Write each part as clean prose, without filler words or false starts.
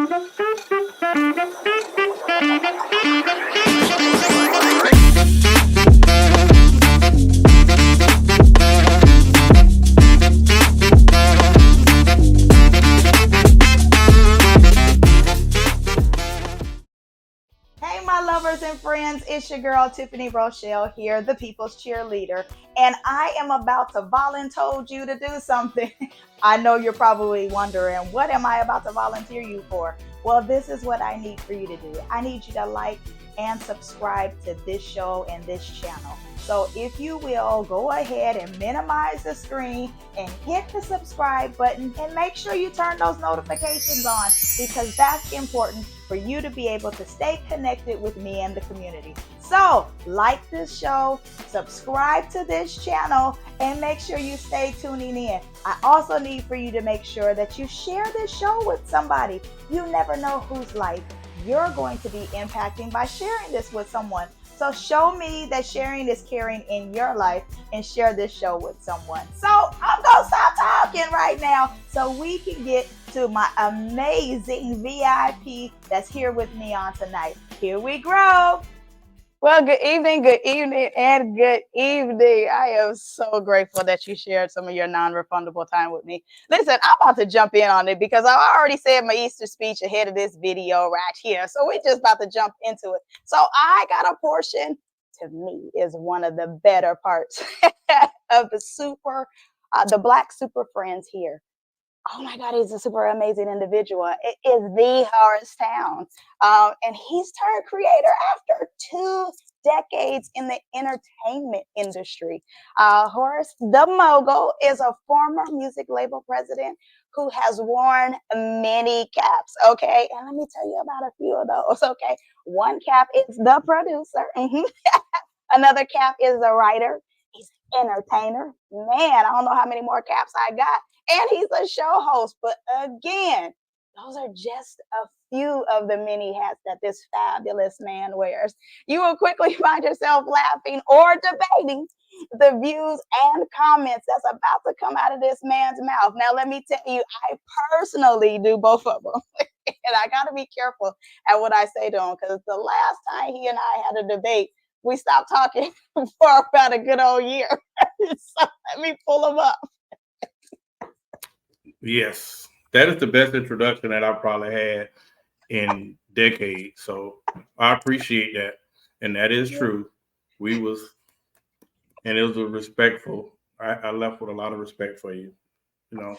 Hey, my lovers and friends, it's your girl Tiffany Rochelle here, the people's cheerleader, and I am about to volunteer you to do something. I know you're probably wondering, what am I about to volunteer you for? Well, this is what I need for you to do. I need you to like and subscribe to this show and this channel. So if you will, go ahead and minimize the screen and hit the subscribe button and make sure you turn those notifications on because that's important for you to be able to stay connected with me and the community. So like this show, subscribe to this channel, and make sure you stay tuning in. I also need for you to make sure that you share this show with somebody. You never know whose life you're going to be impacting by sharing this with someone. So show me that sharing is caring in your life and share this show with someone. So I'm going to stop talking right now so we can get to my amazing VIP that's here with me on tonight. Here we go. Well, good evening, and good evening. I am so grateful that you shared some of your non-refundable time with me. Listen, I'm about to jump in on it because I already said my Easter speech ahead of this video right here. So we're just about to jump into it. So I got a portion, to me, is one of the better parts of the Black Super Friends here. Oh my God, he's a super amazing individual. It is the Horace Towns. And he's turned creator after 2 decades in the entertainment industry. Horace, the mogul, is a former music label president who has worn many caps. Okay. And let me tell you about a few of those. Okay. One cap is the producer. Another cap is the writer. He's an entertainer. Man, I don't know how many more caps I got. And he's a show host. But again, those are just a few of the many hats that this fabulous man wears. You will quickly find yourself laughing or debating the views and comments that's about to come out of this man's mouth. Now, let me tell you, I personally do both of them. And I got to be careful at what I say to him because the last time he and I had a debate, we stopped talking for about a good old year. So let me pull him up. Yes, that is the best introduction that I've probably had in decades. So I appreciate that. And that is true. And it was a respectful. I left with a lot of respect for you,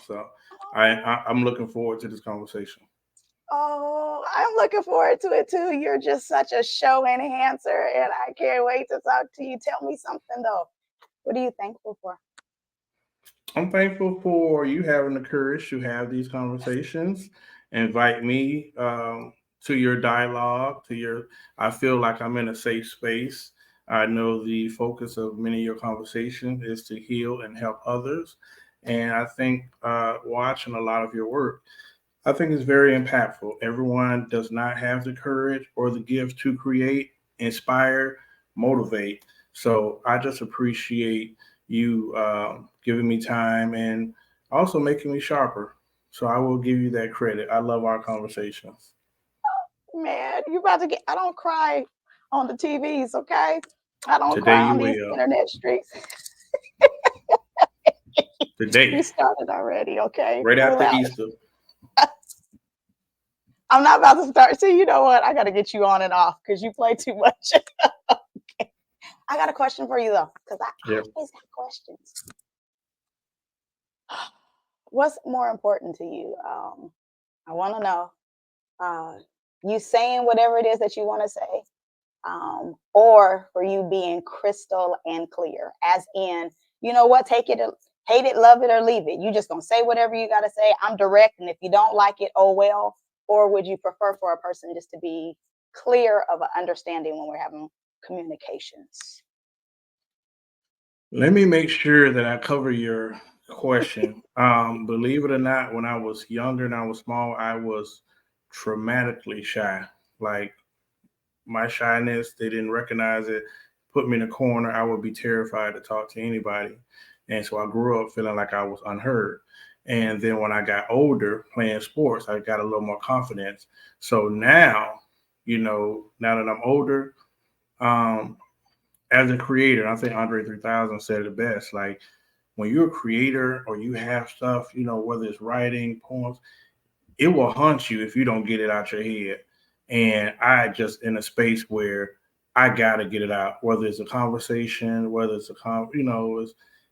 so I'm looking forward to this conversation. Oh, I'm looking forward to it too. You're just such a show enhancer, and I can't wait to talk to you. Tell me something though. What are you thankful for? I'm thankful for you having the courage to have these conversations, invite me to your dialogue, I feel like I'm in a safe space. I know the focus of many of your conversations is to heal and help others. And I think watching a lot of your work, I think it's very impactful. Everyone does not have the courage or the gift to create, inspire, motivate. So I just appreciate you giving me time and also making me sharper. So I will give you that credit. I love our conversations. Man, you about to get. I don't cry on the TVs, okay? I don't Today cry you on these will. internet streets. Today, You started already, okay? right Cool after out. Easter. I'm not about to start. See, you know what? I got to get you on and off because you play too much. Okay. I got a question for you though, because I Yeah. always have questions. What's more important to you? I want to know. You saying whatever it is that you want to say, or for you being crystal and clear, as in, you know what, take it, hate it, love it, or leave it. You just gonna say whatever you gotta say. I'm direct, and if you don't like it, oh well. Or would you prefer for a person just to be clear of an understanding when we're having communications? Let me make sure that I cover your question. Believe it or not, when I was younger and I was small, I was traumatically shy. Like my shyness, they didn't recognize it, put me in a corner. I would be terrified to talk to anybody. And so I grew up feeling like I was unheard. And then when I got older playing sports, I got a little more confidence. So now, now that I'm older, um, as a creator, I think Andre 3000 said it best. Like when you're a creator or you have stuff, whether it's writing, poems, it will haunt you if you don't get it out your head. And I just in a space where I gotta get it out, whether it's a conversation, whether it's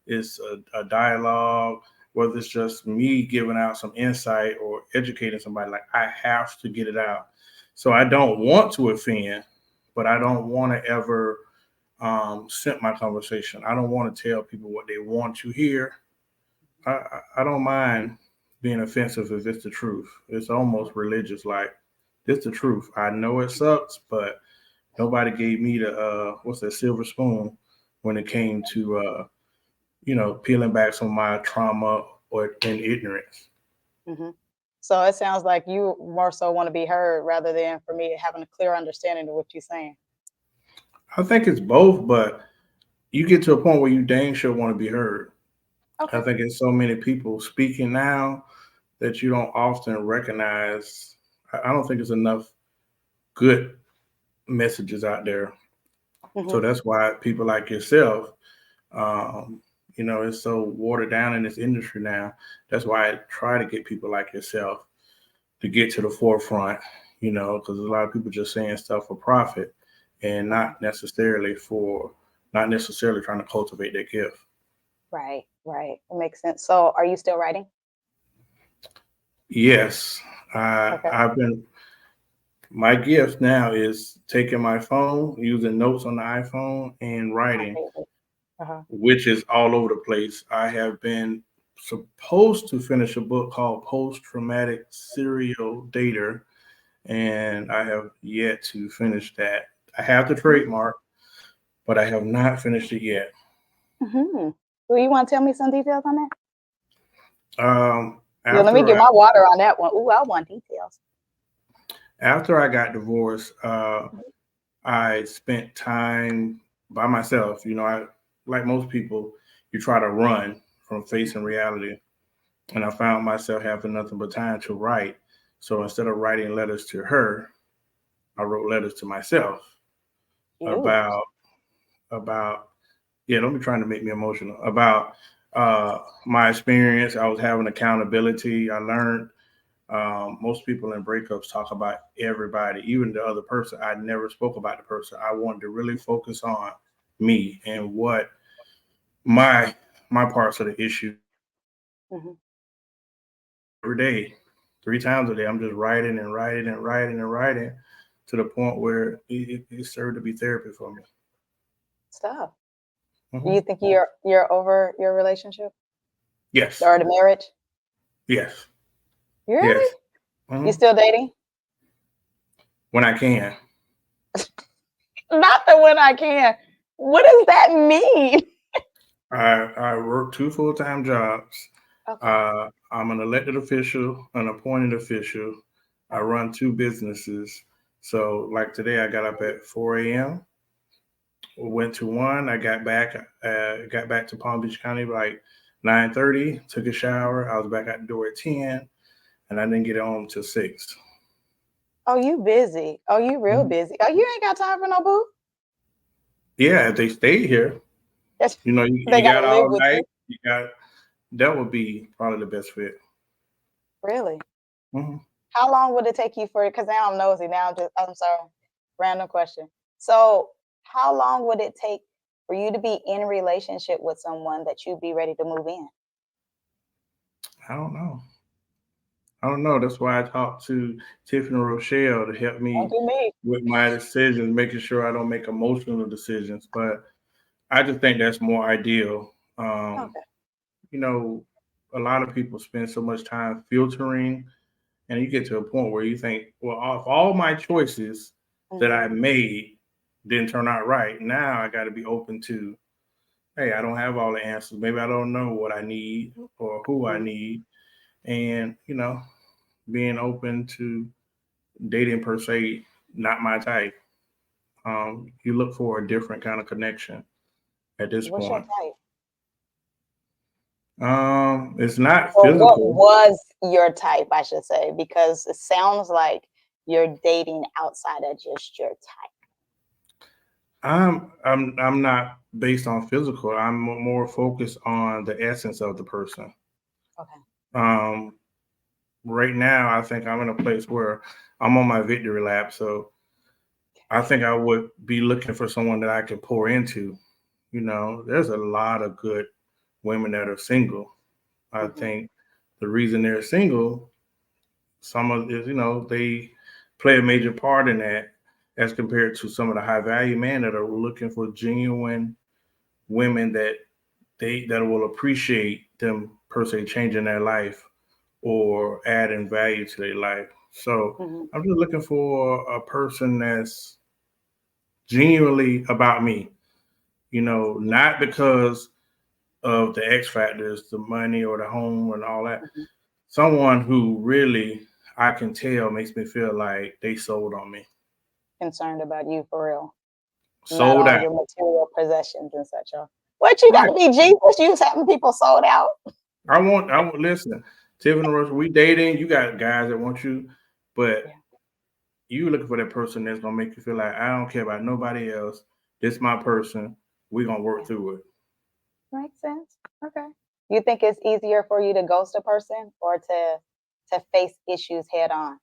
it's a dialogue, whether it's just me giving out some insight or educating somebody. Like I have to get it out. So I don't want to offend, but I don't want to ever simp my conversation. I don't want to tell people what they want to hear. I don't mind being offensive if it's the truth. It's almost religious, like it's the truth. I know it sucks, but nobody gave me the what's that silver spoon when it came to peeling back some of my trauma or in ignorance. Hmm. So it sounds like you more so want to be heard rather than for me having a clear understanding of what you're saying. I think it's both, but you get to a point where you dang sure want to be heard. I Okay. think there's so many people speaking now that you don't often recognize. I don't think there's enough good messages out there. Hmm. So that's why people like yourself, um, it's so watered down in this industry now. That's why I try to get people like yourself to get to the forefront, because a lot of people just saying stuff for profit and not necessarily trying to cultivate their gift. Right, right. It makes sense. So are you still writing? Yes, Okay. I've been. My gift now is taking my phone, using notes on the iPhone, and My writing, favorite. Uh-huh. which is all over the place. I have been supposed to finish a book called Post Traumatic Serial Dater, and I have yet to finish that. I have the trademark, but I have not finished it yet. Mm-hmm. Do you want to tell me some details on that? Yeah, let me After get I, my water on that one. Ooh, I want details. after I got divorced, I spent time by myself. I like most people, you try to run from facing reality, and I found myself having nothing but time to write. So instead of writing letters to her, I wrote letters to myself Cute. about about yeah. Don't be trying to make me emotional about my experience. I was having accountability. I learned most people in breakups talk about everybody, even the other person. I never spoke about the person. I wanted to really focus on me and what my my parts of the issue. Hmm. Every day, 3 times a day, I'm just writing and writing and writing and writing to the point where it served to be therapy for me. Stuff. Do Hmm. you think you're over your relationship Yes, or the marriage? yes, yes. Really? You Hmm. still dating? When I can, Not the one I can. What does that mean? I work 2 full-time jobs. Okay. I'm an elected official, an appointed official. I Uh-huh. run 2 businesses. So, like today, I got up at 4 a.m. Went to one. I got back to Palm Beach County like 9:30. Took a shower. I was back at the door at 10, and I didn't get home till 6. Oh, you busy. Oh, you real Mhm. busy. Oh, you ain't got time for no boo. Yeah, if they stayed here, Yes. They you got gotta live all with night. you. You got that would be probably the best fit. Really? Hmm. How long would it take you for it? Because now I'm nosy. Now I'm sorry. Random question. So how long would it take for you to be in a relationship with someone that you'd be ready to move in? I don't know. I don't know. That's why I talked to Tiffany and Rochelle to help Don't me do me. with my decisions, making sure I don't make emotional decisions. But I just think that's more ideal. Um, Okay. you know, a lot of people spend so much time filtering, and you get to a point where you think, well, of all my choices that Hmm. I made didn't turn out right. Now I got to be open to, hey, I don't have all the answers. Maybe I don't know what I need or who I Hmm. need. And, being open to dating per se, not my type. You look for a different kind of connection at this What's your point. type? It's not Or what physical. was your type, I should say, because it sounds like you're dating outside of just your type. I'm not based on physical. I'm more focused on the essence of the person. Okay. Um, right now, I think I'm in a place where I'm on my victory lap. So I think I would be looking for someone that I can pour into. There's a lot of good women that are single. I Mm-hmm. think the reason they're single, some of is, they play a major part in that as compared to some of the high value men that are looking for genuine women that will appreciate them per se changing their life or adding value to their life. So Mm-hmm. I'm just looking for a person that's genuinely about me, not because of the X factors, the money or the home and all that. Mm-hmm. Someone who really I can tell makes me feel like they sold on me. Concerned about you for real, not Sold all out. your material possessions and such. What you got Right. to be Jesus? You was having people sold out. I want listen, Tiffany Russell, we dating, you got guys that want you, but Yeah, you looking for that person that's gonna make you feel like I don't care about nobody else. This my person. We're gonna work yeah, through it. makes sense. Okay. You think it's easier for you to ghost a person or to face issues head on?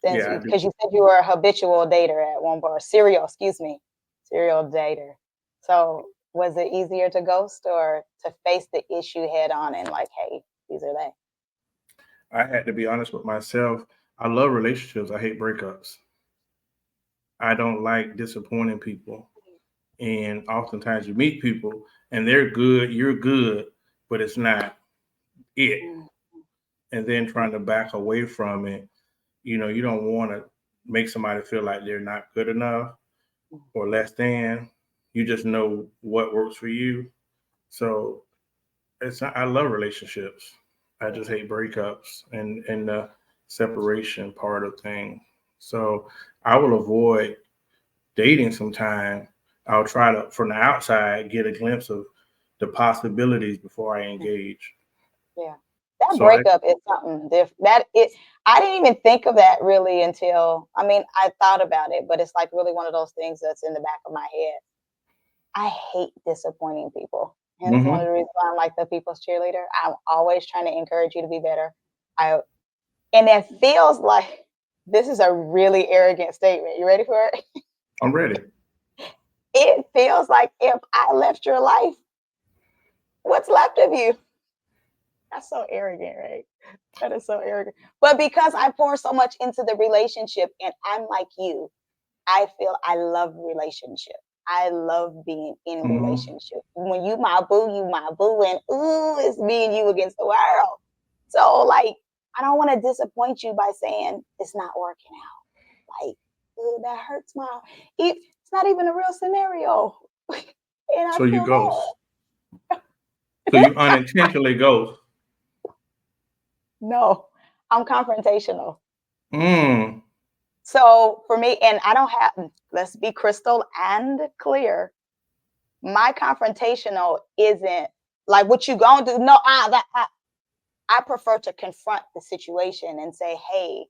Since Yeah, I do. because you said you were a habitual dater at one bar, serial, excuse me, serial dater. So was it easier to ghost or to face the issue head on and like, hey, these are they? I had to be honest with myself. I love relationships. I hate breakups. I don't like disappointing people. And oftentimes you meet people and they're good, you're good, but it's not it. Mm, And then trying to back away from it, you don't want to make somebody feel like they're not good enough mm, or less than. You just know what works for you. So it's not, I love relationships. I yeah, just hate breakups and the separation part of things. So I will avoid dating sometime. I'll try to from the outside get a glimpse of the possibilities before I yeah. engage. Yeah. That So I breakup is something different. I didn't even think of that really until I mean, I thought about it, but it's like really one of those things that's in the back of my head. I hate disappointing people. Hence one of hmm the reasons why I'm like the people's cheerleader. I'm always trying to encourage you to be better. I and it feels like this is a really arrogant statement. You ready for it? I'm ready. It feels like if I left your life, what's left of you? That's so arrogant, right? That is so arrogant. But because I pour so much into the relationship and I'm like you, I feel I love relationship. I love being in hmm relationship. When you my boo, and ooh, it's me and you against the world. So like, I don't want to disappoint you by saying it's not working out. Like, ooh, that hurts my. It's not even a real scenario, and I So you feel ghost. So bad. you unintentionally ghost. No, I'm confrontational. Mm. So for me, and I don't have, let's be crystal and clear. My confrontational isn't like what you gonna do. No, I prefer to confront the situation and say, hey,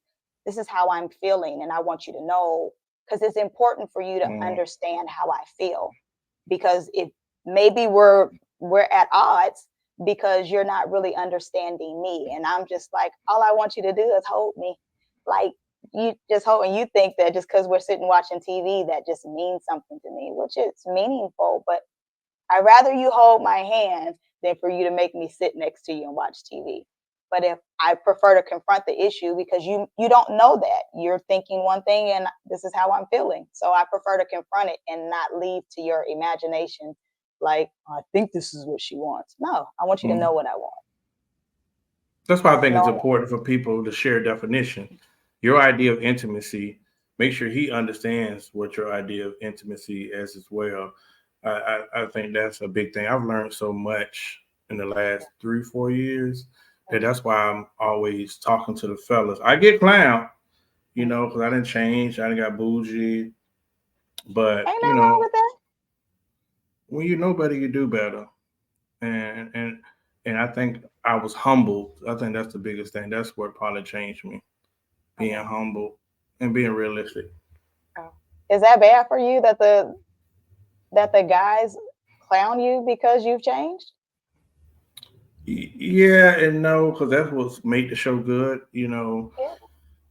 this is how I'm feeling, and I want you to know because it's important for you to Mm. understand how I feel. Because if maybe we're at odds because you're not really understanding me. And I'm just like, all I want you to do is hold me. Like you just hold and you think that just because we're sitting watching TV, that just means something to me, which is meaningful, but I'd rather you hold my hand than for you to make me sit next to you and watch TV. But if I prefer to confront the issue because you don't know that. You're thinking one thing and this is how I'm feeling. So I prefer to confront it and not leave to your imagination like, I think this is what she wants. No, I want you to know Mm. what I want. That's why I think it's No, important for people to share definition. Your idea of intimacy, make sure he understands what your idea of intimacy is as well. I think that's a big thing. I've learned so much in the last 3, 4 years that's why I'm always talking to the fellas. I get clown, because I didn't change. I didn't got bougie. But, ain't nothing wrong with that. when you know better, you do better. And And I think I was humbled. I think that's the biggest thing. That's what probably changed me. Being Okay. humble and being realistic. Oh. Is that bad for you that the guys clown you because you've changed? Yeah and no, because that's what's made the show good. Yeah.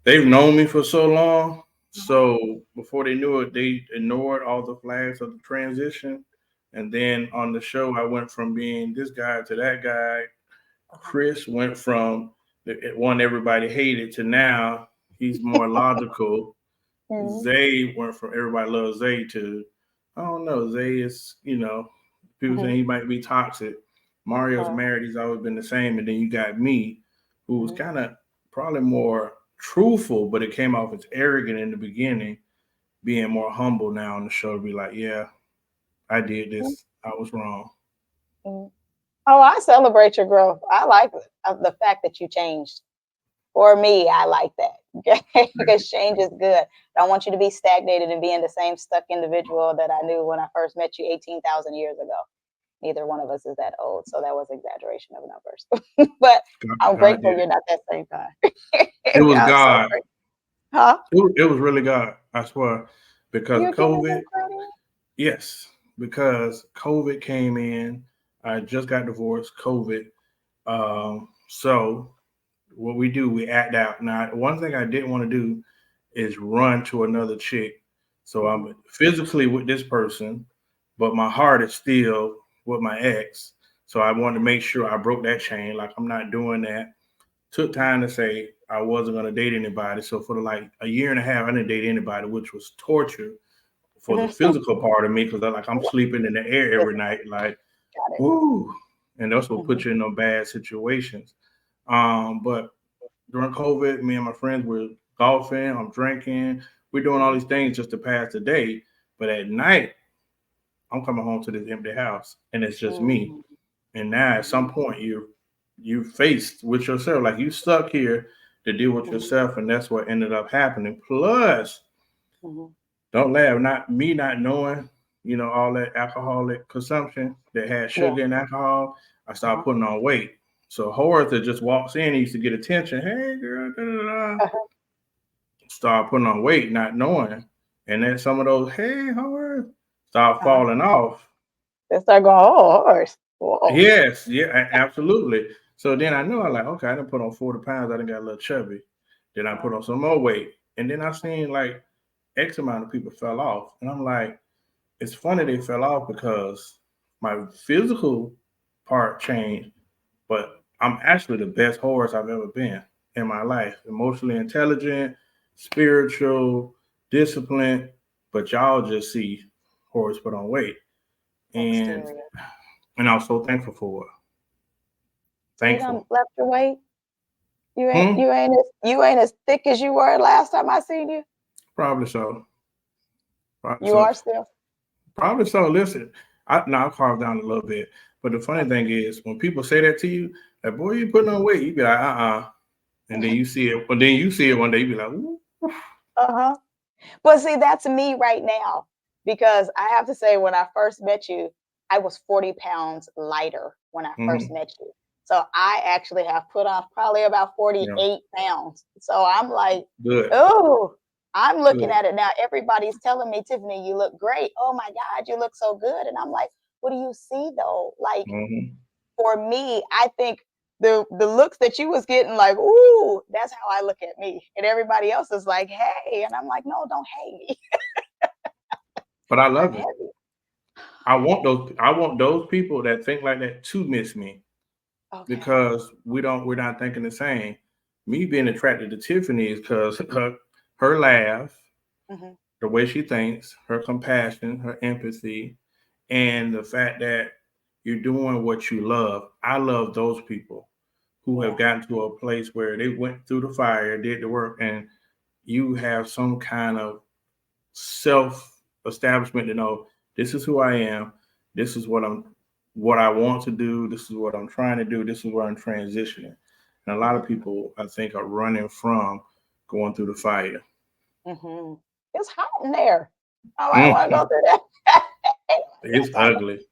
They've known me for so long. Mhm. So before they knew it, they ignored all the flags of the transition. And then on the show, I went from being this guy to that guy. Mhm. Chris went from the one everybody hated to now he's more logical. Mhm. Zay went from everybody loves Zay to I don't know. Zay is people saying Mhm. he might be toxic. Mario's Uh, married. He's always been the same. And then you got me, who was mhm. kind of probably more truthful, but it came off as arrogant in the beginning. Being more humble now on the show to be like, yeah, I did Mhm. this. I was wrong. Mhm. Oh, I celebrate your growth. I like the fact that you changed. For me, I like that. Okay, because change is good. I don't want you to be stagnated and being the same stuck individual that I knew when I first met you 18,000 years ago. Neither one of us is that old, so that was exaggeration of numbers. But I'm God grateful did it. you're not that same guy. It was I'm so God. grateful. Huh? It was really God. I swear, because You're giving COVID. him credit? Yes, because COVID came in. I just got divorced. COVID. So what we do, we act out. Now, one thing I didn't want to do is run to another chick. So Mhm. I'm physically with this person, but my heart is still with my ex. So I wanted to make sure I broke that chain. Like I'm not doing that. Took time to say I wasn't going to date anybody. So for like a year and a half, I didn't date anybody, which was torture for the physical part of me because I'm sleeping in the air every Physical. night, like Got it. whoo, and that's what Mhm. puts you in those bad situations. But during COVID, me and my friends were golfing, I'm drinking, we're doing all Mhm. these things just to pass the day. But at night, I'm coming home to this empty house, and it's just me. Mhm. And now, at some Mhm. point, you faced with yourself, like you stuck here to deal with Mhm. yourself, and that's what ended up happening. Plus, Mhm. don't laugh. Not me not knowing, all that alcoholic consumption that had Yeah. sugar and alcohol. I started Uh-huh. putting on weight. So Horace that just walks in, he used to get attention. Hey girl, da, da, da. Uh-huh. Start putting on weight, not knowing. And then some of those, hey Horace, start Uh-huh. falling off. They start going, oh, horse. Whoa. Yes, yeah, absolutely. So then I knew I like, okay, I done put on 40 pounds, I done got a little chubby. Then I put Uh-huh. on some more weight. And then I seen like X amount of people fell off. And I'm like, it's funny they fell off because my physical part changed, but I'm actually the best horse I've ever been in my life. Emotionally intelligent, spiritual, disciplined, but y'all just see horse put on weight. And Exterior. and I'm so thankful for it. So you done Thankful. left your weight? You ain't Hmm? you ain't as you ain't as thick as you were last time I seen you. Probably so. Probably You so. are still. Probably so. Listen, I'll carve down a little bit. But the funny Okay. thing is when people say that to you, like boy, you putting on weight, you be like, and then you see it. Well, then you see it one day. You be like, ooh. Uh-huh. But see, that's me right now. Because I have to say, when I first met you, I was 40 pounds lighter when I first Mm-hmm. met you. So I actually have put on probably about Yeah, 48 pounds. So I'm like, good, oh, I'm looking good. at it now. Everybody's telling me, Tiffany, you look great. Oh my God, you look so good. And I'm like, what do you see though? Like Mm-hmm. for me, I think the looks that you was getting, like, ooh, that's how I look at me. And everybody else is like, hey. And I'm like, no, don't hate me. But I I'm love it. heavy. I want those. I want those people that think like that to miss me Okay. because we're not thinking the same. Me being attracted to Tiffany is because her laugh, Mhm. the way she thinks, her compassion, her empathy, and the fact that you're doing what you love. I love those people who have Yeah. gotten to a place where they went through the fire, did the work, and you have some kind of self establishment to know this is who I am, this is what I want to do, this is what I'm trying to do, this is where I'm transitioning. And a lot of Mhm. people I think are running from going through the fire. Mhm. It's hot in there. Oh, I don't want to Mm, go through that. it's ugly.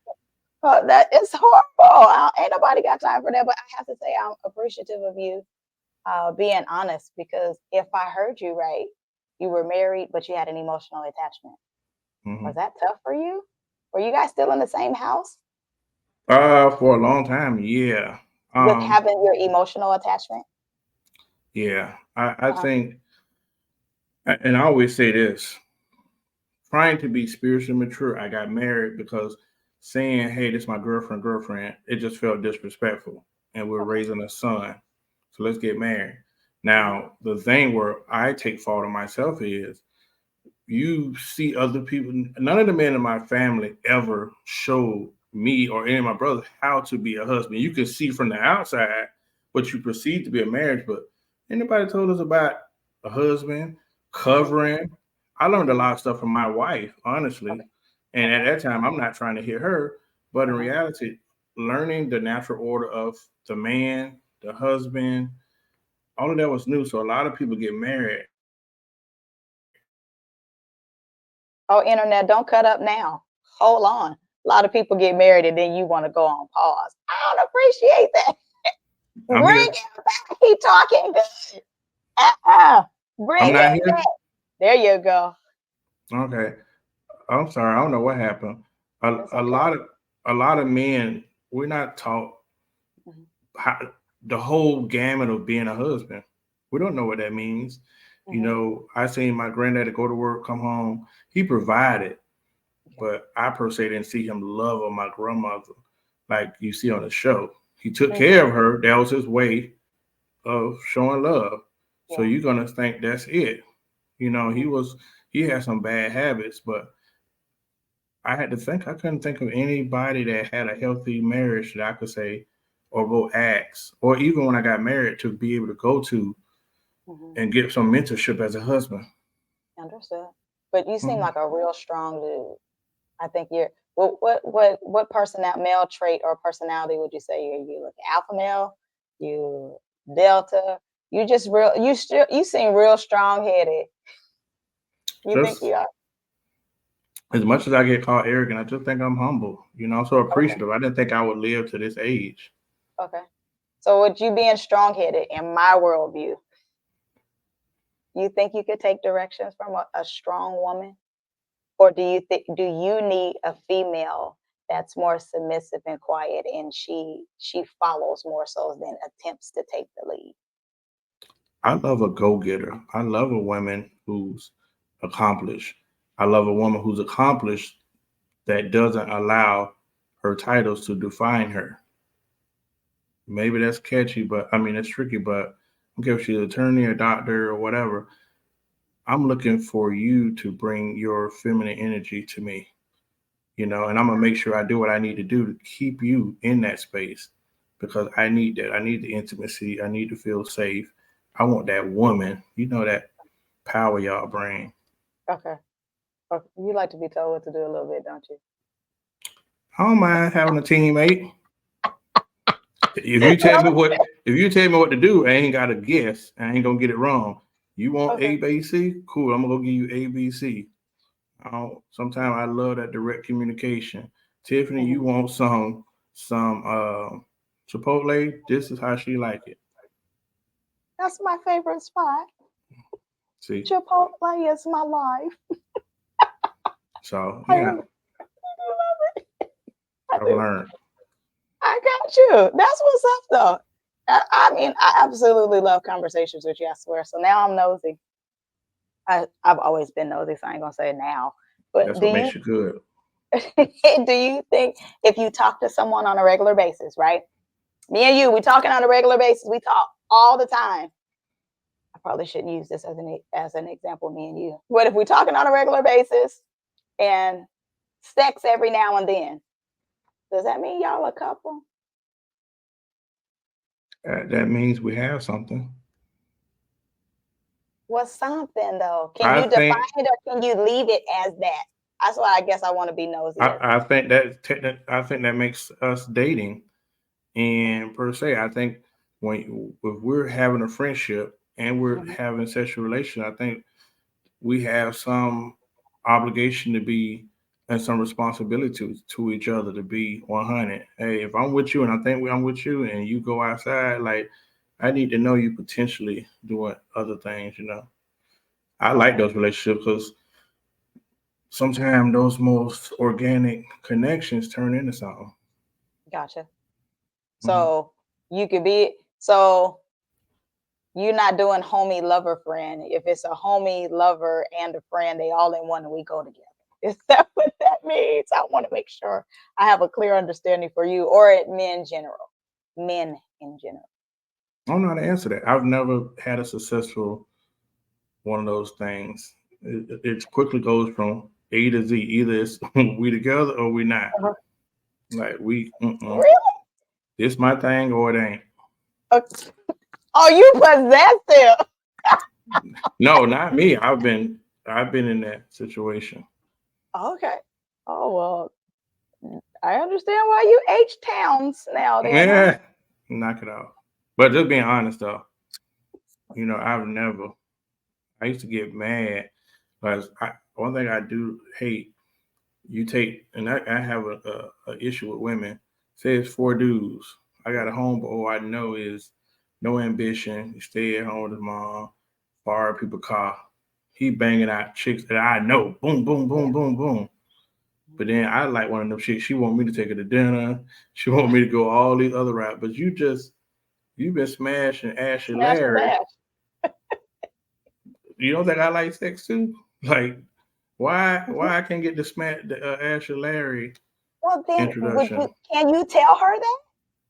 Oh, that is horrible. Ain't nobody got time for that. But I have to say, I'm appreciative of you being honest, because if I heard you right, you were married, but you had an emotional attachment. Was Mm-hmm. that tough for you? Were you guys still in the same house For a long time, yeah. with Um, having your emotional attachment? yeah. I Uh-huh. think, and I always say this, trying to be spiritually mature, I got married because saying, hey, this is my girlfriend, it just felt disrespectful. And we're Okay. raising a son. So let's get married. Hmm. Now, the thing where I take fault of myself is you see other people, none of the men in my family ever showed me or any of my brothers how to be a husband. You can see from the outside what you perceive to be a marriage, but anybody told us about a husband, Hmm. covering. I learned a Hmm. lot of stuff from my wife, honestly. Okay. And at Okay. that time, I'm not trying to hit her, but in Uh-huh. reality, learning the natural order of the man, the husband, all of that was new. So a lot of people get married. Oh, internet, don't cut up now. Hold on. A lot of people get married and then you want to go on pause. I don't appreciate that. I'm Bring here. it back. Keep talking good. Uh-uh. I'm Bring not it back. here. There you go. Okay. I'm sorry. I don't know what happened. A, It's a okay. lot of a lot of men, we're not taught Mhm. how, the whole gamut of being a husband. We don't know what that means. You Mhm. know, I seen my granddaddy go to work, come home. He provided, Okay. but I per se didn't see him love on my grandmother like you see on the show. He took Mhm. care of her. That was his way of showing love. So Yeah. you're gonna think that's it. You know, Mhm. he had some bad habits, but I had to think. I couldn't think of anybody that had a healthy marriage that I could say or go ask, or even when I got married to be able to go to Mhm. and get some mentorship as a husband. Understood. But you seem Mhm. like a real strong dude. I think you're. What personality, male trait or personality would you say you're? You look alpha male. You delta. You just real. You seem real strong headed. You think Just you are? as much as I get called arrogant, I just think I'm humble. You know, I'm so Okay. appreciative. I didn't think I would live to this age. Okay. So with you being strong headed in my worldview, you think you could take directions from a strong woman? Or do you need a female that's more submissive and quiet and she follows more so than attempts to take the lead? I love a go getter. I love a woman who's accomplished. I love a woman who's accomplished that doesn't allow her titles to define her. Maybe that's catchy, but I mean, it's tricky, but I don't care if she's an attorney or doctor or whatever. I'm looking for you to bring your feminine energy to me, you know, and I'm going to make sure I do what I need to do to keep you in that space because I need that. I need the intimacy. I need to feel safe. I want that woman, you know, that power y'all bring. Okay. Okay. You like to be told what to do a little bit, don't I don't mind having a teammate. If you? you tell me what if you tell me what to do, I ain't got to guess. I ain't gonna get it wrong. You want Okay. A, B, C? Cool. I'm gonna go give you A, B, C. Sometimes I love that direct communication. Tiffany, Mhm. you want some Chipotle? This is how she like it. That's my favorite spot. See, Chipotle is my life. so I yeah, really do love it. I I've do. learned. I got you. That's what's up, though. I mean, I absolutely love conversations with you. I swear. So now I'm nosy. I've always been nosy. So I ain't gonna say it now. But That's what makes you good. do you think if you talk to someone on a regular basis, right? Me and you, we talking on a regular basis. We talk all the time. I probably shouldn't use this as an example. Me and you. What if we talking on a regular basis and sex every now and then? Does that mean y'all a couple? That means we have something. What's something though? Can I you define think it or can you leave it as that? That's why I guess I want to be nosier. I think I think that makes us dating. And per se, I think when if we're having a friendship and we're Mhm. having a sexual relation, I think we have some obligation to be and some responsibility to each other to be 100. Hey, if I'm with you and I think I'm with you and you go outside, like I need to know you potentially doing other things, you know. I like Okay, those relationships because sometimes those most organic connections turn into something. gotcha. Mhm. So you could be so you're not doing homie lover friend. If it's a homie lover and a friend, they all in one and we go together. Is that what that means? I want to make sure I have a clear understanding for you or at men general. Men in general. I don't know how to answer that. I've never had a successful one of those things. It quickly goes from A to Z. Either it's we together or we not. Uh-huh. Like Really? this my thing or it ain't. Okay. Oh, you possessive. No, not me. I've been in that situation. Okay. Oh well, I understand why you H Towns now then, huh? Yeah, knock it out. But just being honest though, I've never. I used to get mad because one thing I do hate. You take, and I have a issue with women. Say it's four dudes. I got a homeboy I know is no ambition. He stay at home with his mom, borrow people car. He banging out chicks that I know. Boom, boom, boom, boom, boom. But then I like one of them chicks. She want me to take her to dinner. She want me to go all these other routes. But you've been smashing Ashley Smash and Larry. dash. You don't think I like sex too? Like why I can't get the Ashley Larry Well, then would you introduction? can you tell her that?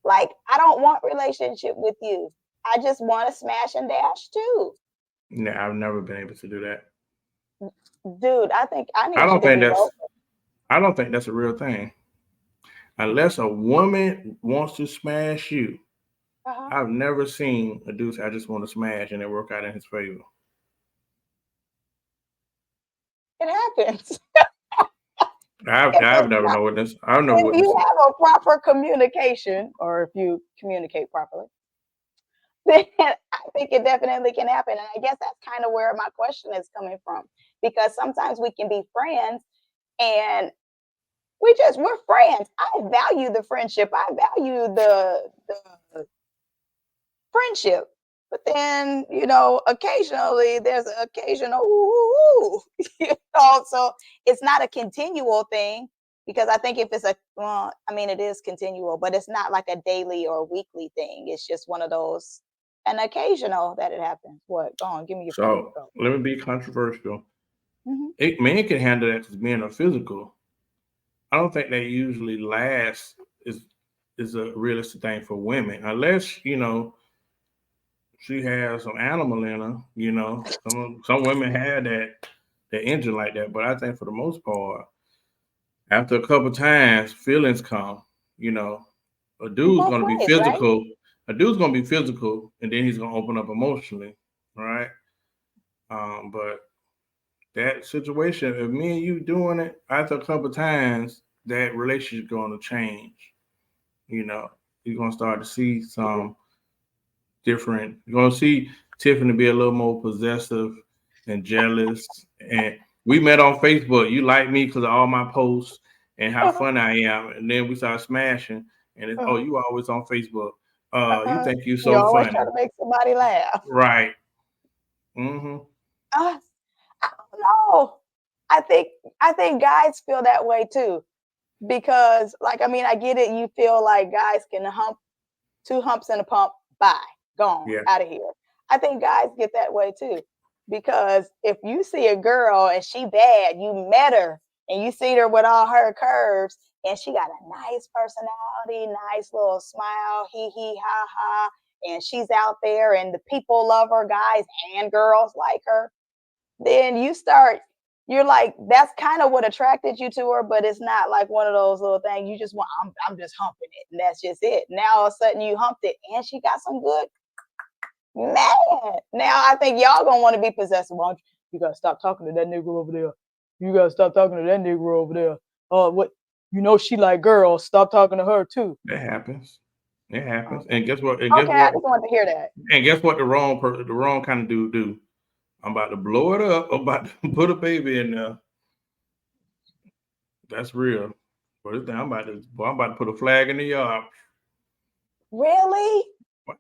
Like, I don't want relationship with you. I just want to smash and dash too. Nah, I've never been able to do that. Dude, I think I I need you don't to think be that's vocal. I don't think that's a real thing. Unless a woman wants to smash you, Uh-huh. I've never seen a dude say I just want to smash and it work out in his favor. It happens. I've If I've it's never not, know witness. I've never if you witnessed it. have a proper communication or if you communicate properly, then I think it definitely can happen. And I guess that's kind of where my question is coming from. Because sometimes we can be friends and we're friends. I value the friendship. I value the friendship. But then, occasionally there's an occasional ooh, so it's not a continual thing because I think if it's it is continual, but it's not like a daily or weekly thing. It's just one of those an occasional that it happens. What? Go on, give me your point. So Go. let me be controversial. Hmm. Men can handle that because men are physical. I don't think that usually lasts is a realistic thing for women unless she has some animal in her. Some women have that engine like that, but I think for the most part, after a couple times, feelings come. You know, a dude's Both gonna be ways, right? physical. A dude's gonna be physical, and then he's gonna open up emotionally, right? But that situation, if me and you doing it after a couple times, that relationship gonna change. You know, you're gonna start to see some different. You're gonna see Tiffany be a little more possessive and jealous. And we met on Facebook. You like me because of all my posts and how Uh-huh, fun I am. And then we started smashing. And it's, oh, uh-huh, you always on Facebook. You uh-huh. think you You so always try funny, to make somebody laugh. right? Mm-hmm. Uh, I don't know. I think I think guys feel that way too because I get it. You feel like guys can hump two humps and a pump. Bye, gone Yeah, out of here. I think guys get that way too because if you see a girl and she bad, you met her and you see her with all her curves and she got a nice personality, nice little smile, hee hee ha ha, and she's out there and the people love her, guys and girls like her, then you're like that's kind of what attracted you to her, but it's not like one of those little things you just want. I'm just humping it and that's just it. Now all of a sudden you humped it and she got some good man. Now I think y'all gonna want to be possessive, won't you? You gotta stop talking to that nigga over there. You gotta stop talking to that nigga over there. Oh, what? She like girls. Stop talking to her too. that happens. It happens. Okay. And guess what? Okay, I just want to hear that. And guess what? The wrong kind of dude do. I'm about to blow it up. I'm about to put a baby in there. That's real. But I'm about to put a flag in the yard. Really? What?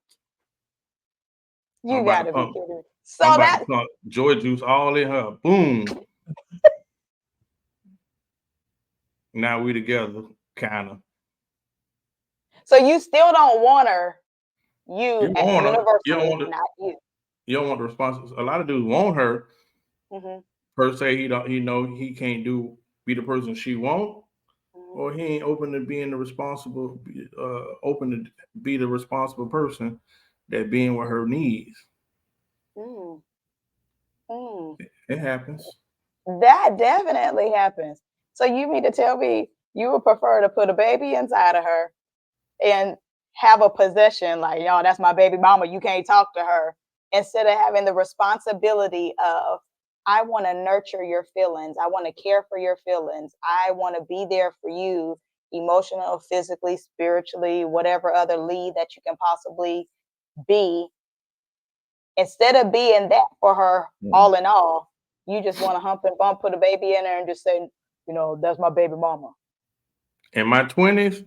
You got to be kidding me. So I'm about that to pump joy juice all in her. Boom. Now we together, kind of. so you still don't want her, You want her. universally, not you. You don't want the responsibility. A lot of dudes want her. Mm-hmm. Per se, he know he can't be the person she want, or he ain't open to being the responsible, open to be the responsible person that being with her needs. Mm. Mm. It happens. That definitely happens. So you mean to tell me you would prefer to put a baby inside of her and have a possession like, yo, that's my baby mama. You can't talk to her, instead of having the responsibility of, I want to nurture your feelings. I want to care for your feelings. I want to be there for you, emotional, physically, spiritually, whatever other lead that you can possibly be. Instead of being that for her, all in all, you just want to hump and bump, put a baby in her and just say, that's my baby mama. In my 20s,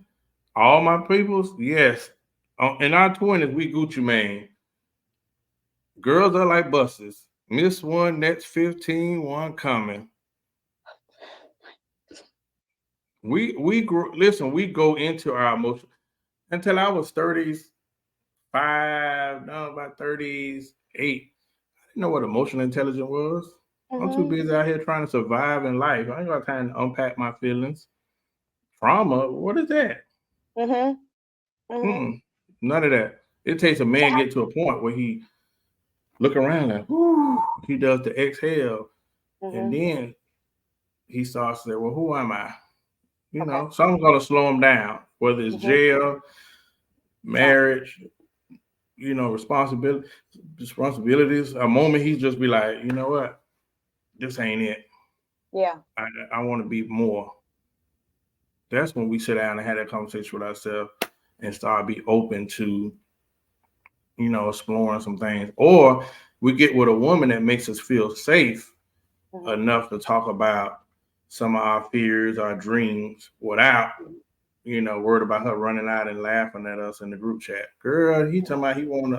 all my peoples, yes. In our 20s, we Gucci Mane. Girls are like buses. Miss one, next 15, one coming. We listen, we go into our emotion until I was 35, no, about 38. I didn't know what emotional intelligence was. I'm too busy out here trying to survive in life. I ain't got time to unpack my feelings. Trauma, what is that? None of that. It takes a man get to a point where he look around like, whoo, he does the exhale, and then he starts to say, well, who am I? Something's gonna slow him down, whether it's jail, marriage, responsibilities. A moment he just be like, you know what, this ain't it. Yeah. I want to be more. That's when we sit down and have that conversation with ourselves and start be open to, exploring some things. Or we get with a woman that makes us feel safe enough to talk about some of our fears, our dreams, without, worried about her running out and laughing at us in the group chat. Girl, he talking about he want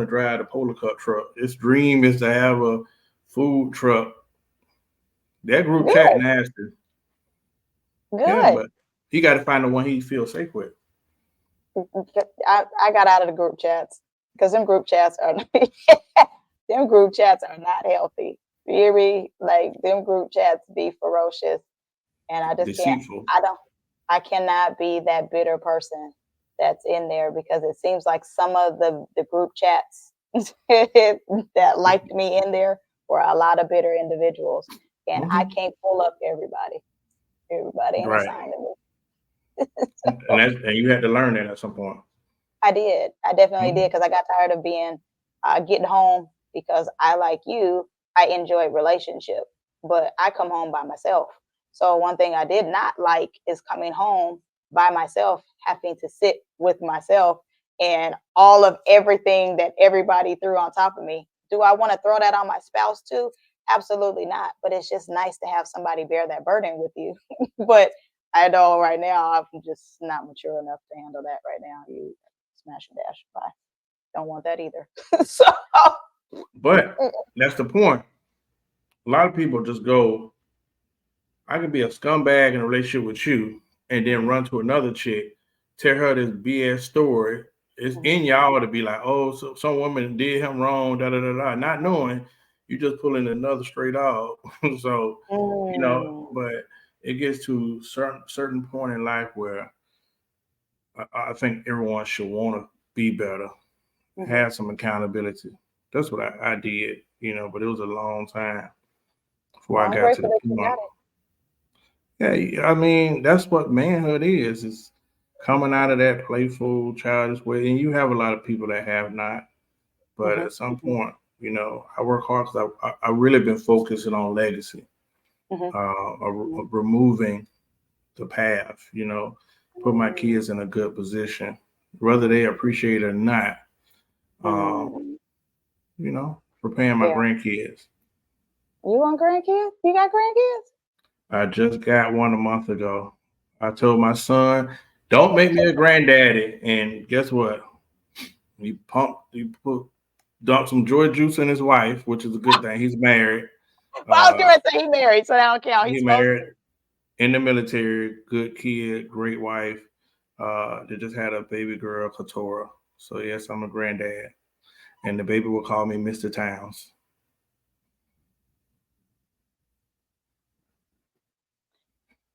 to drive the Polar Cup truck. His dream is to have a food truck. That group chat nasty. Good. Yeah, but he got to find the one he feels safe with. I got out of the group chats because them group chats are not healthy. Very, like, them group chats be ferocious, and I just Deceitful. I cannot be that bitter person that's in there, because it seems like some of the group chats that liked me in there were a lot of bitter individuals, and I can't pull up everybody ain't assigned to me. And you had to learn that at some point. I did. I definitely did, because I got tired of being getting home, because I, like you, I enjoy relationship, but I come home by myself. So one thing I did not like is coming home by myself, having to sit with myself and all of everything that everybody threw on top of me. Do I want to throw that on my spouse too? Absolutely not. But it's just nice to have somebody bear that burden with you. But I know right now I'm just not mature enough to handle that right now. You smash and dash. Bye. Don't want that either. So, but that's the point. A lot of people just go, I can be a scumbag in a relationship with you and then run to another chick, tell her this BS story. It's in y'all to be like, oh, so some woman did him wrong, da da da da, not knowing you just pulling another straight off. So, but it gets to certain point in life where I think everyone should want to be better, have some accountability. That's what I did, but it was a long time before I got to the point. Yeah, I mean, that's what manhood is coming out of that playful, childish way. And you have a lot of people that have not. But at some point, I work hard because I really been focusing on legacy, removing the past, put my kids in a good position, whether they appreciate it or not, preparing my grandkids. You want grandkids? You got grandkids? I just got one a month ago. I told my son, "Don't make me a granddaddy." And guess what? He dumped some joy juice in his wife, which is a good thing. He's married. Well, I was Uh, going to say he married, so that don't count. He's he supposed married in the military. Good kid, great wife. They just had a baby girl, Katora. So yes, I'm a granddad, and the baby will call me Mr. Towns.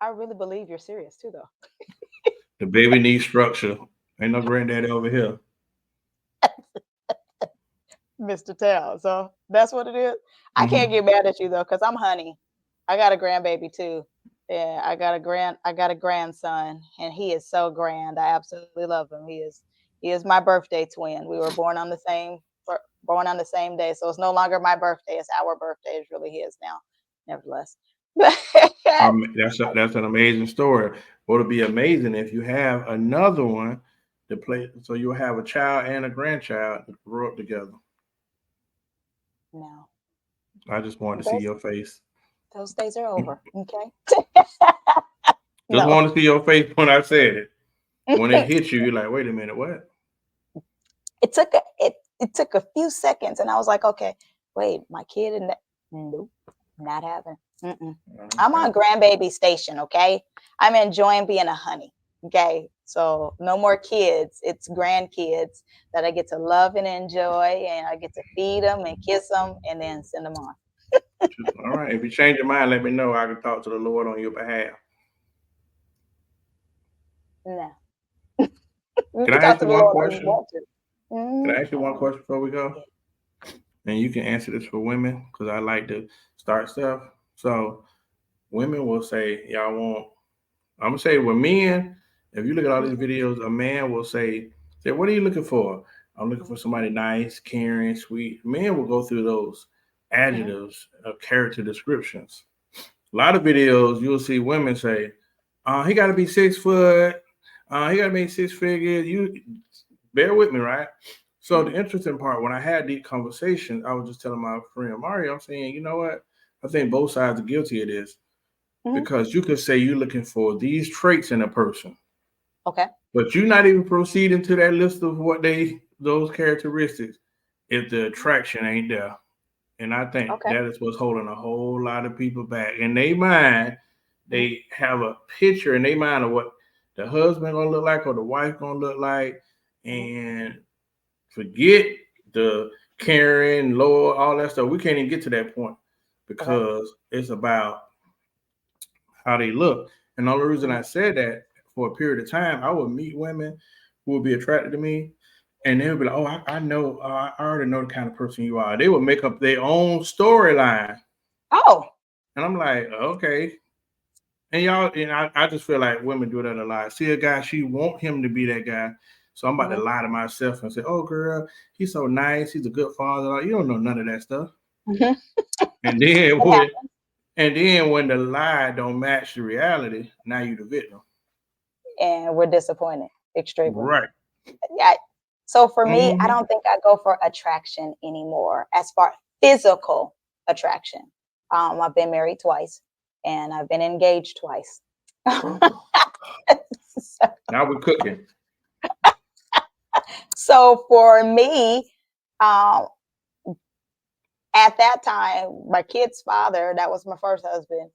I really believe you're serious too, though. The baby needs structure. Ain't no granddaddy over here. Mr. Towns. So that's what it is. I can't Mm-hmm. get mad at you though, because I'm honey. I got a grandbaby too. Yeah, I got a grandson, and he is so grand. I absolutely love him. He is my birthday twin. We were born on the same day. So it's no longer my birthday, it's our birthday. It's really his now, nevertheless. That's an amazing story. What would be amazing if you have another one to play, so you'll have a child and a grandchild that grow up together. No. I just wanted to see Those your face. those days are over. Okay. Just No. wanted to see your face when I said it. When it hits you, you're like, wait a minute, what? It took a few seconds, and I was like, okay, wait, my kid and that, nope, not having. Mm-mm. I'm Okay. on grandbaby station. Okay, I'm enjoying being a honey. Okay, so no more kids. It's grandkids that I get to love and enjoy, and I get to feed them and kiss them, and then send them on. All right. If you change your mind, let me know. I can talk to the Lord on your behalf. No, you Can can I talk ask to you the one Lord all you question? want to. Can I ask you one Mm-mm. question before we go? And you can answer this for women because I like to start stuff. So women will say, y'all want, I'm gonna say with men, if you look at all these videos, a man will say, what are you looking for? I'm looking for somebody nice, caring, sweet. Men will go through those Mhm. adjectives of character descriptions. A lot of videos you'll see women say, he gotta be 6 foot, he gotta be six figures. You bear with me, right? So the Mhm. interesting part, when I had these conversations, I was just telling my friend Mario, I'm saying, you know what? I think both sides are guilty of this Mhm. because you could say you're looking for these traits in a person, Okay. but you're not even proceeding to that list of what those characteristics if the attraction ain't there. And I think Okay. that is what's holding a whole lot of people back. In their mind, Mhm. they have a picture in their mind of what the husband gonna look like or the wife gonna look like, Mhm. and forget the caring, loyal, all that stuff. We can't even get to that point Okay. because it's about how they look. And the only reason Mhm. I said that, for a period of time, I would meet women who would be attracted to me, and they would be like, "Oh, I know, I already know the kind of person you are." They would make up their own storyline, Oh. and I'm like, "Okay." And y'all, and I just feel like women do that a lot. See a guy, she want him to be that guy. So I'm about to Mhm. lie to myself and say, "Oh, girl, he's so nice. He's a good father." Like, you don't know none of that stuff. Mhm. And then It when happened, when the lie don't match the reality, now you the victim. and we're disappointed extremely. Right. Yeah. So for me, I Mm-hmm. don't think I go for attraction anymore as far physical attraction. I've been married twice, and I've been engaged twice. so, Now we're cooking. so for me, um, at that time, my kid's father, that was my first husband,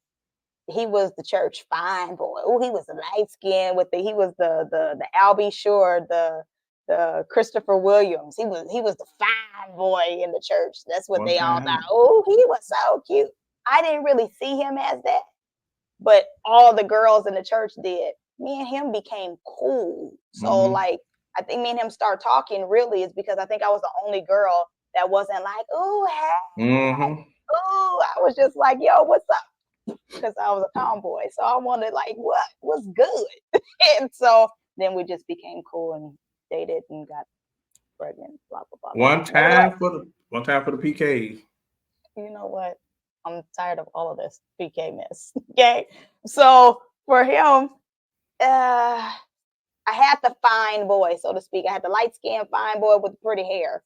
he was the church fine boy. Oh, he was light skinned with he was the Albie Shore, the Christopher Williams. He was the fine boy in the church. That's what One they all thought. time. Oh, he was so cute. I didn't really see him as that, but all the girls in the church did. Me and him became cool. So Mm-hmm. like I think me and him start talking really is because I think I was the only girl that wasn't like, oh, hey, Mm-hmm. oh, I was just like, yo, what's up? Because I was a tomboy. So I wanted like what was good. And so then we just became cool and dated and got pregnant, blah blah blah blah blah. Nevertheless, One time for the PKs. you know what? I'm tired of all of this PK mess. Okay. So for him, I had the fine boy, so to speak. I had the light skinned fine boy with pretty hair.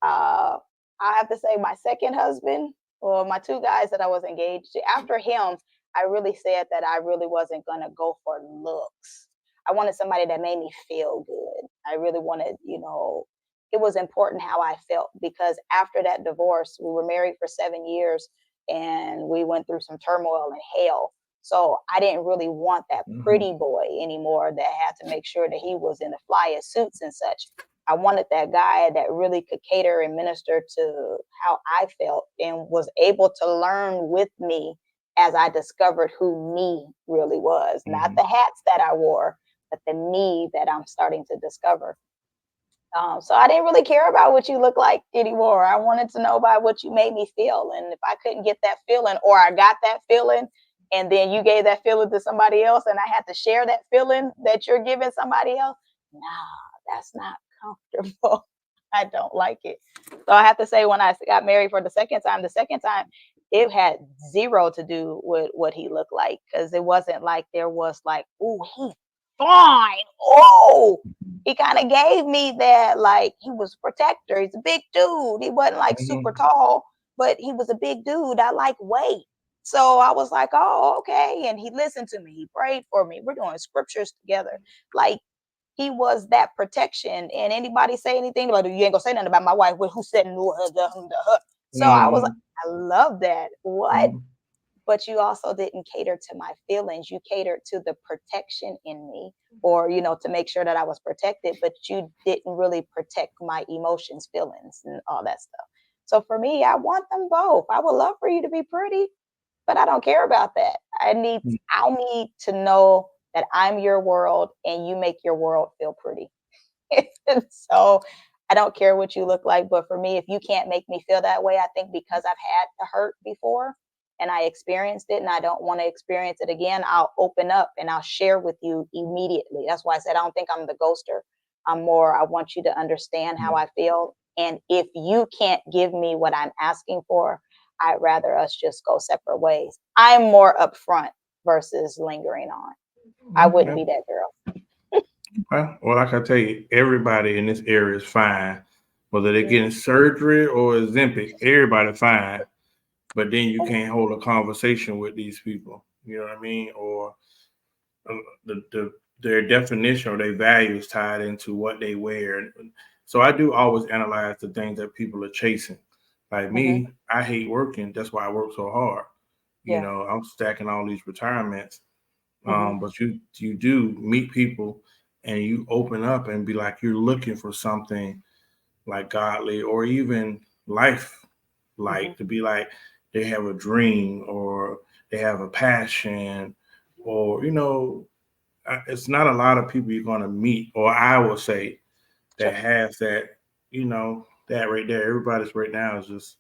Uh I have to say my second husband, or my two guys that I was engaged to, after him, I really said that I really wasn't going to go for looks. I wanted somebody that made me feel good. I really wanted, it was important how I felt, because after that divorce, we were married for 7 years and we went through some turmoil and hell. So I didn't really want that pretty boy anymore that had to make sure that he was in the flyest suits and such. I wanted that guy that really could cater and minister to how I felt and was able to learn with me as I discovered who me really was, not the hats that I wore, but the me that I'm starting to discover. So I didn't really care about what you look like anymore. I wanted to know about what you made me feel. And if I couldn't get that feeling, or I got that feeling, and then you gave that feeling to somebody else, and I had to share that feeling that you're giving somebody else, nah, that's not comfortable. I don't like it. So I have to say, when I got married for the second time, it had zero to do with what he looked like, because it wasn't like there was like, oh, he's fine. Oh, he kind of gave me that, like, he was a protector. He's a big dude. He wasn't like super tall, but he was a big dude. I like weight. So I was like, oh, okay. And he listened to me. He prayed for me. We're doing scriptures together. Like, he was that protection. And anybody say anything about, you ain't gonna say nothing about my wife, who's sitting. So I was like, I love that. What? But you also didn't cater to my feelings. You catered to the protection in me, or, to make sure that I was protected, but you didn't really protect my emotions, feelings, and all that stuff. So for me, I want them both. I would love for you to be pretty, but I don't care about that. I need to know that I'm your world and you make your world feel pretty. So I don't care what you look like, but for me, if you can't make me feel that way, I think because I've had the hurt before and I experienced it and I don't want to experience it again, I'll open up and I'll share with you immediately. That's why I said I don't think I'm the ghoster. I want you to understand how I feel. And if you can't give me what I'm asking for, I'd rather us just go separate ways. I'm more upfront versus lingering on. I wouldn't be that girl. Well, like I tell you, everybody in this area is fine. Whether they're getting surgery or Ozempic, everybody fine. But then you can't hold a conversation with these people. You know what I mean? Or their definition or their values tied into what they wear. So I do always analyze the things that people are chasing. Like me, I hate working. That's why I work so hard. I'm stacking all these retirements. But you do meet people and you open up and be like, you're looking for something like godly or even life, like to be like they have a dream or they have a passion, or it's not a lot of people you're going to meet, or I would say, that has that, that right there. Everybody's right now is just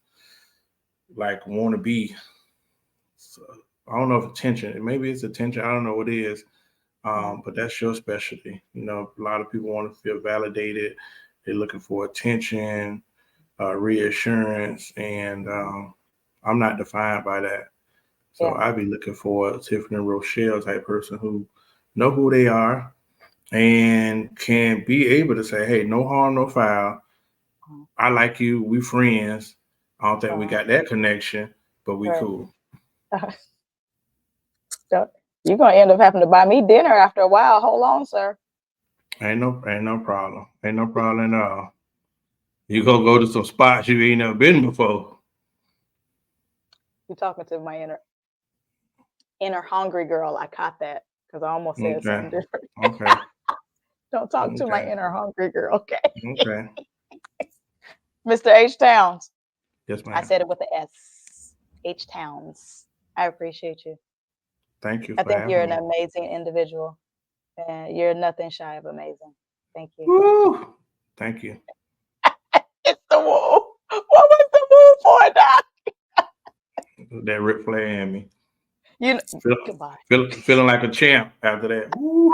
like want to be, so, I don't know if attention, maybe it's attention, I don't know what it is. But that's your specialty. A lot of people want to feel validated. They're looking for attention, reassurance, and I'm not defined by that. So I'd be looking for a Tiffany and Rochelle type person who know who they are and can be able to say, hey, no harm, no foul. I like you. We friends. I don't think we got that connection, but we cool. So you're gonna end up having to buy me dinner after a while. Hold on, sir. Ain't no problem. Ain't no problem at all. You gonna go to some spots you ain't never been before. You're talking to my inner hungry girl. I caught that because I almost said something different. Okay. Don't talk to my inner hungry girl. Okay. Okay. Mr. H. Towns. Yes, ma'am. I said it with the S. H. Towns. I appreciate you. Thank you. I think you're an amazing individual, and you're nothing shy of amazing. Thank you. Woo! Thank you. It's the woo. What was the woo for, Doc? That Ric Flair in me. Goodbye. Feeling like a champ after that. Woo.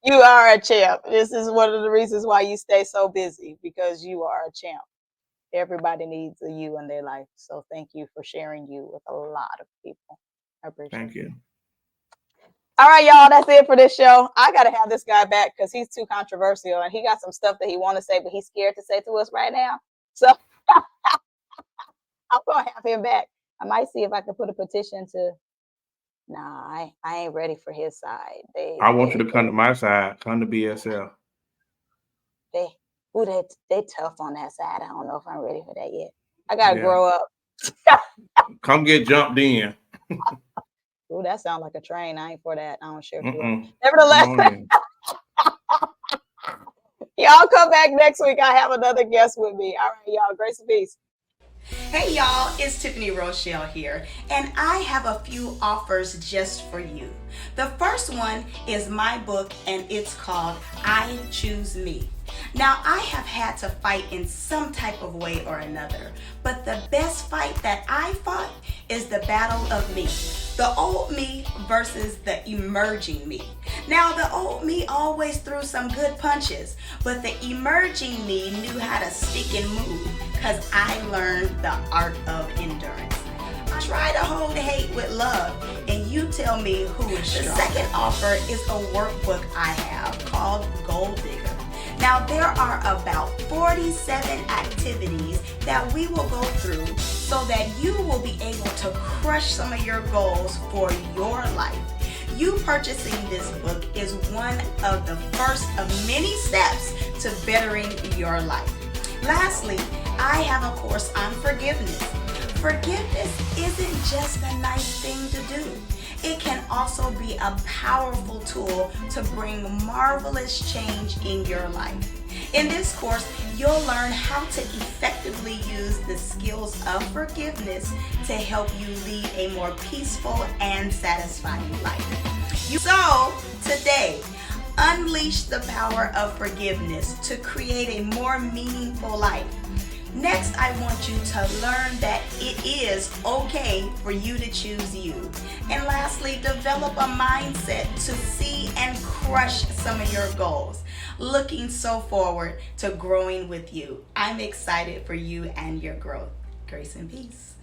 You are a champ. This is one of the reasons why you stay so busy, because you are a champ. Everybody needs a you in their life. So thank you for sharing you with a lot of people. I appreciate it. Thank you. All right, y'all, that's it for this show. I got to have this guy back because he's too controversial and he got some stuff that he want to say, but he's scared to say to us right now. So I'm going to have him back. I might see if I can put a petition to Nah, I ain't ready for his side. I want you to come to my side. Come to BSL. They they tough on that side. I don't know if I'm ready for that yet. I gotta Yeah. grow up. Come get jumped in. Ooh, that sounds like a train. I ain't for that. I don't share for it. Come Nevertheless, on in. y'all come back next week. I have another guest with me. All right, y'all. Grace and peace. Hey y'all, it's Tiffany Rochelle here, and I have a few offers just for you. The first one is my book, and it's called I Choose Me. Now, I have had to fight in some type of way or another, but the best fight that I fought is the battle of me. The old me versus the emerging me. Now, the old me always threw some good punches, but the emerging me knew how to stick and move because I learned the art of endurance. Try to hold hate with love, and you tell me who is strong. The second offer is a workbook I have called Goal Digger. Now, there are about 47 activities that we will go through so that you will be able to crush some of your goals for your life. You purchasing this book is one of the first of many steps to bettering your life. Lastly, I have a course on forgiveness. Forgiveness isn't just a nice thing to do. It can also be a powerful tool to bring marvelous change in your life. In this course, you'll learn how to effectively use the skills of forgiveness to help you lead a more peaceful and satisfying life. So, today, unleash the power of forgiveness to create a more meaningful life. Next, I want you to learn that it is okay for you to choose you. And lastly, develop a mindset to see and crush some of your goals. Looking so forward to growing with you. I'm excited for you and your growth. Grace and peace.